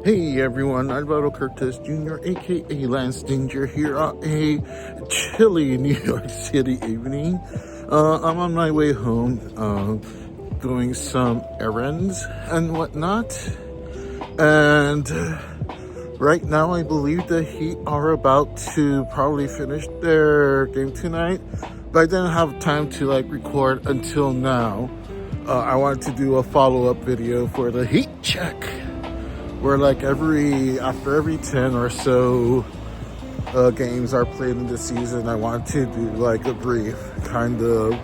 Hey everyone, Alvaro Cortez Jr., aka Lance Danger, here on a chilly New York City evening. I'm on my way home, doing some errands and whatnot. And right now, I believe the Heat are about to probably finish their game tonight, but I didn't have time to record until now. I wanted to do a follow-up video for the Heat check, where after every 10 or so games are played in the season, I want to do a brief kind of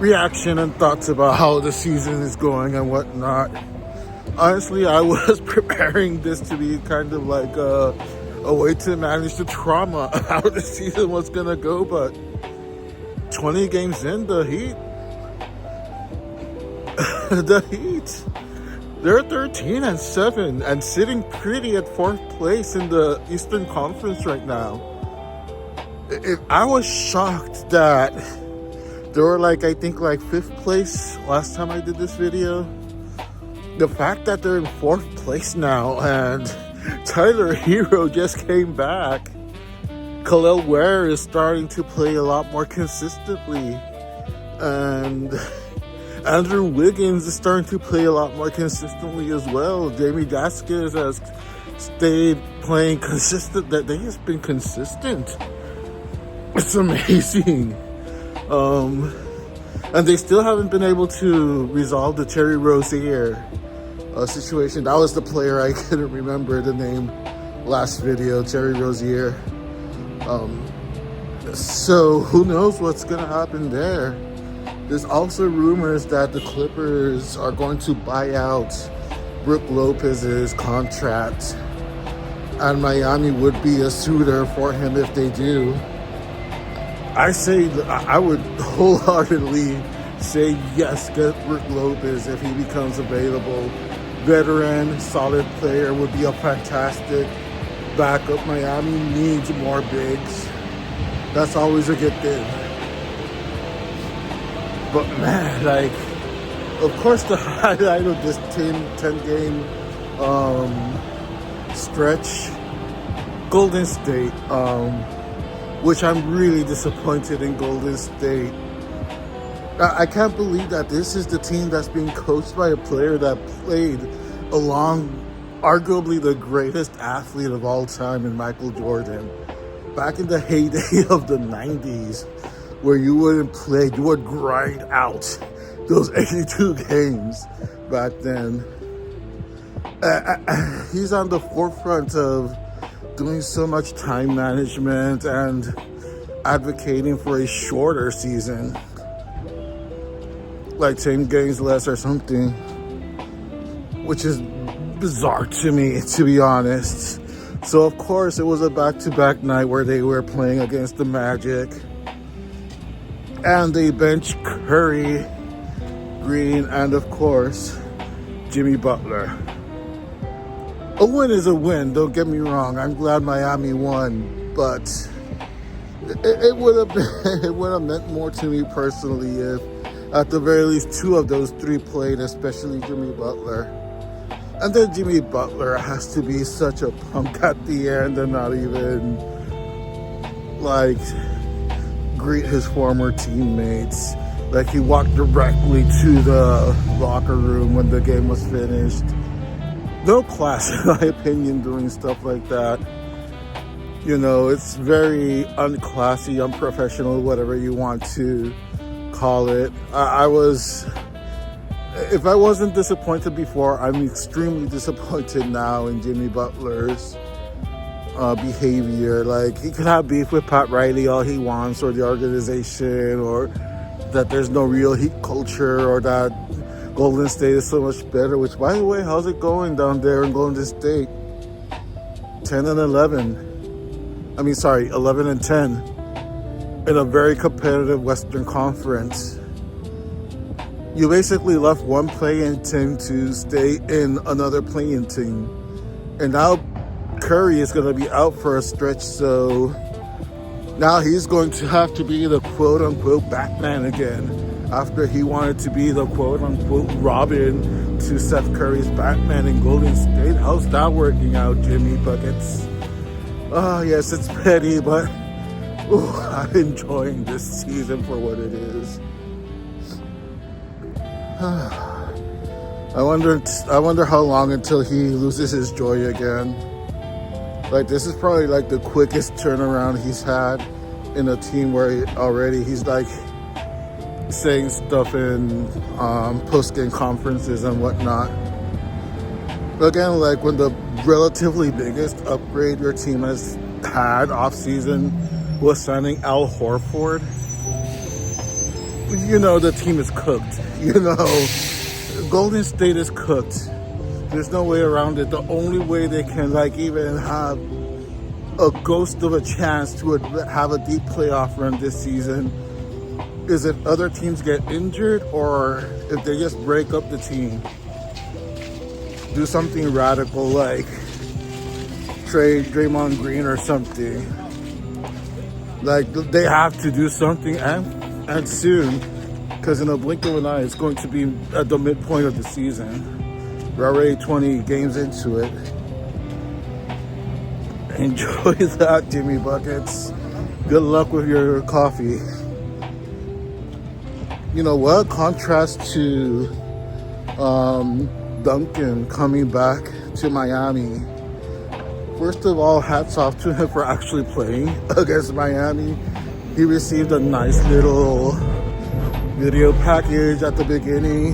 reaction and thoughts about how the season is going and whatnot. Honestly, I was preparing this to be kind of like a way to manage the trauma of how the season was gonna go, but 20 games in, the Heat, they're 13-7 and sitting pretty at 4th place in the Eastern Conference right now. I was shocked that they were I think 5th place last time I did this video. The fact that they're in 4th place now and Tyler Hero just came back. Khalil Ware is starting to play a lot more consistently, and Andrew Wiggins is starting to play a lot more consistently as well. Jamie Vasquez has stayed playing consistent. That they has been consistent. It's amazing. And they still haven't been able to resolve the Terry Rozier situation. That was the player I couldn't remember the name last video, Terry Rozier. So who knows what's gonna happen there. There's also rumors that the Clippers are going to buy out Brook Lopez's contract, and Miami would be a suitor for him if they do. I would wholeheartedly say yes, get Brook Lopez if he becomes available. Veteran, solid player, would be a fantastic backup. Miami needs more bigs. That's always a good thing. But man, of course the highlight of this 10-game stretch, Golden State, which I'm really disappointed in Golden State. I can't believe that this is the team that's being coached by a player that played along arguably the greatest athlete of all time in Michael Jordan. Back in the heyday of the 90s, where you wouldn't play, you would grind out those 82 games back then. He's on the forefront of doing so much time management and advocating for a shorter season, like 10 games less or something, which is bizarre to me, to be honest. So of course it was a back-to-back night where they were playing against the Magic, and they bench Curry, Green, and of course Jimmy Butler. A win is a win, don't get me wrong. I'm glad Miami won, but it would have meant more to me personally if at the very least 2 of those 3 played, especially Jimmy Butler. And then Jimmy Butler has to be such a punk at the end and not even greet his former teammates. He walked directly to the locker room when the game was finished. No class, in my opinion, doing stuff like that. You know, it's very unclassy, unprofessional, whatever you want to call it. If I wasn't disappointed before, I'm extremely disappointed now in Jimmy Butler's behavior. He could have beef with Pat Riley all he wants, or the organization, or that there's no real Heat culture, or that Golden State is so much better. Which, by the way, how's it going down there in Golden State? 11-10 in a very competitive Western Conference. You basically left one play-in team to stay in another play-in team, and now Curry is going to be out for a stretch, so now he's going to have to be the quote-unquote Batman again, after he wanted to be the quote-unquote Robin to Seth Curry's Batman in Golden State. How's that working out, Jimmy Buckets? Oh, yes, it's petty, but ooh, I'm enjoying this season for what it is. I wonder how long until he loses his joy again. Like, this is probably like the quickest turnaround he's had in a team where he's like saying stuff in post-game conferences and whatnot. Again, like when the relatively biggest upgrade your team has had off-season was signing Al Horford, you know the team is cooked. You know, Golden State is cooked. There's no way around it. The only way they can like even have a ghost of a chance to have a deep playoff run this season is if other teams get injured or if they just break up the team. Do something radical like trade Draymond Green or something. Like, they have to do something and soon, because in a blink of an eye, it's going to be at the midpoint of the season. We're already 20 games into it. Enjoy that, Jimmy Buckets. Good luck with your coffee. You know what? Contrast to Duncan coming back to Miami. First of all, hats off to him for actually playing against Miami. He received a nice little video package at the beginning.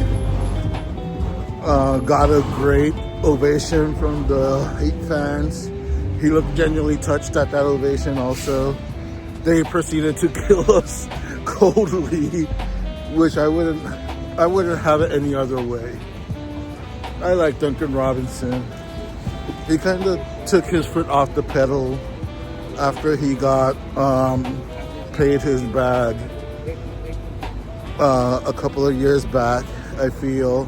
Got a great ovation from the Heat fans. He looked genuinely touched at that ovation also. They proceeded to kill us coldly, which I wouldn't have it any other way. I like Duncan Robinson. He kind of took his foot off the pedal after he got paid his bag a couple of years back. I feel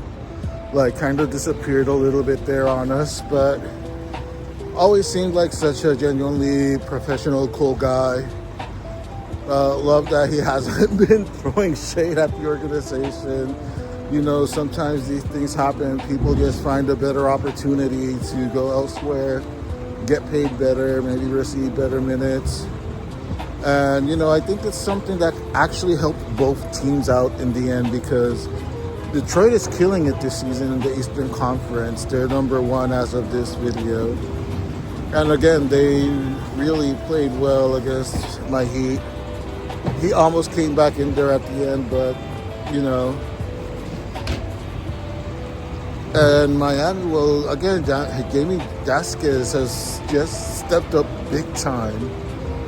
like kind of disappeared a little bit there on us, but always seemed like such a genuinely professional, cool guy. Love that he hasn't been throwing shade at the organization. You know, sometimes these things happen. People just find a better opportunity to go elsewhere, get paid better, maybe receive better minutes. And, you know, I think it's something that actually helped both teams out in the end, because Detroit is killing it this season in the Eastern Conference. They're number one as of this video. And again, they really played well against my Heat. He almost came back in there at the end, but, you know. And Miami, well, again, Jamie Vasquez has just stepped up big time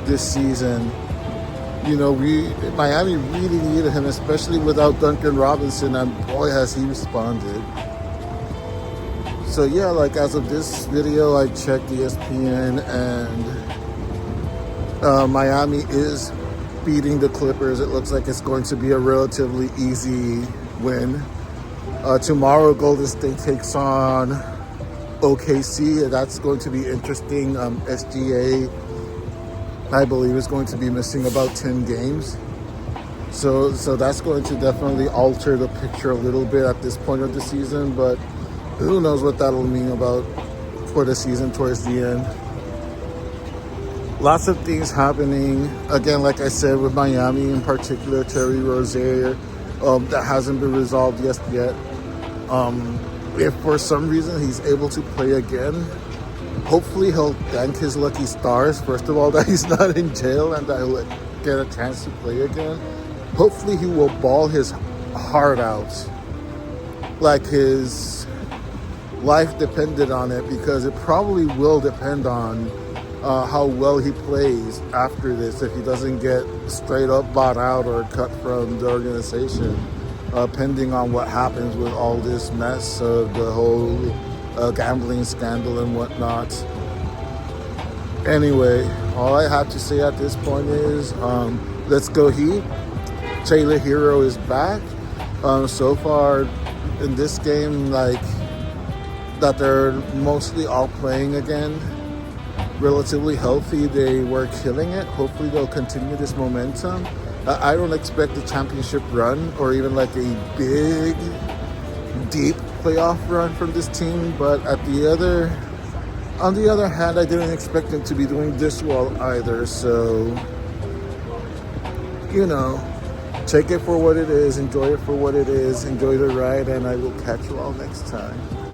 this season. You know, Miami really needed him, especially without Duncan Robinson, and boy, has he responded. So yeah, like as of this video, I checked ESPN, and Miami is beating the Clippers. It looks like it's going to be a relatively easy win. Tomorrow, Golden State takes on OKC. That's going to be interesting. SGA, I believe, is going to be missing about 10 games. So that's going to definitely alter the picture a little bit at this point of the season. But who knows what that'll mean about for the season towards the end. Lots of things happening. Again, like I said, with Miami in particular, Terry Rozier, that hasn't been resolved just yet. If for some reason he's able to play again, hopefully he'll thank his lucky stars, first of all, that he's not in jail and that he'll get a chance to play again. Hopefully he will ball his heart out like his life depended on it, because it probably will depend on how well he plays after this, if he doesn't get straight up bought out or cut from the organization, pending on what happens with all this mess of the whole gambling scandal and whatnot. Anyway, all I have to say at this point is let's go Heat. Taylor Hero is back. So far in this game, like that they're mostly all playing again, relatively healthy. They were killing it. Hopefully they'll continue this momentum. I don't expect a championship run or even like a big, deep playoff run from this team, but at the other On the other hand, I didn't expect him to be doing this well either. So, you know, take it for what it is, enjoy it for what it is, enjoy the ride, and I will catch you all next time.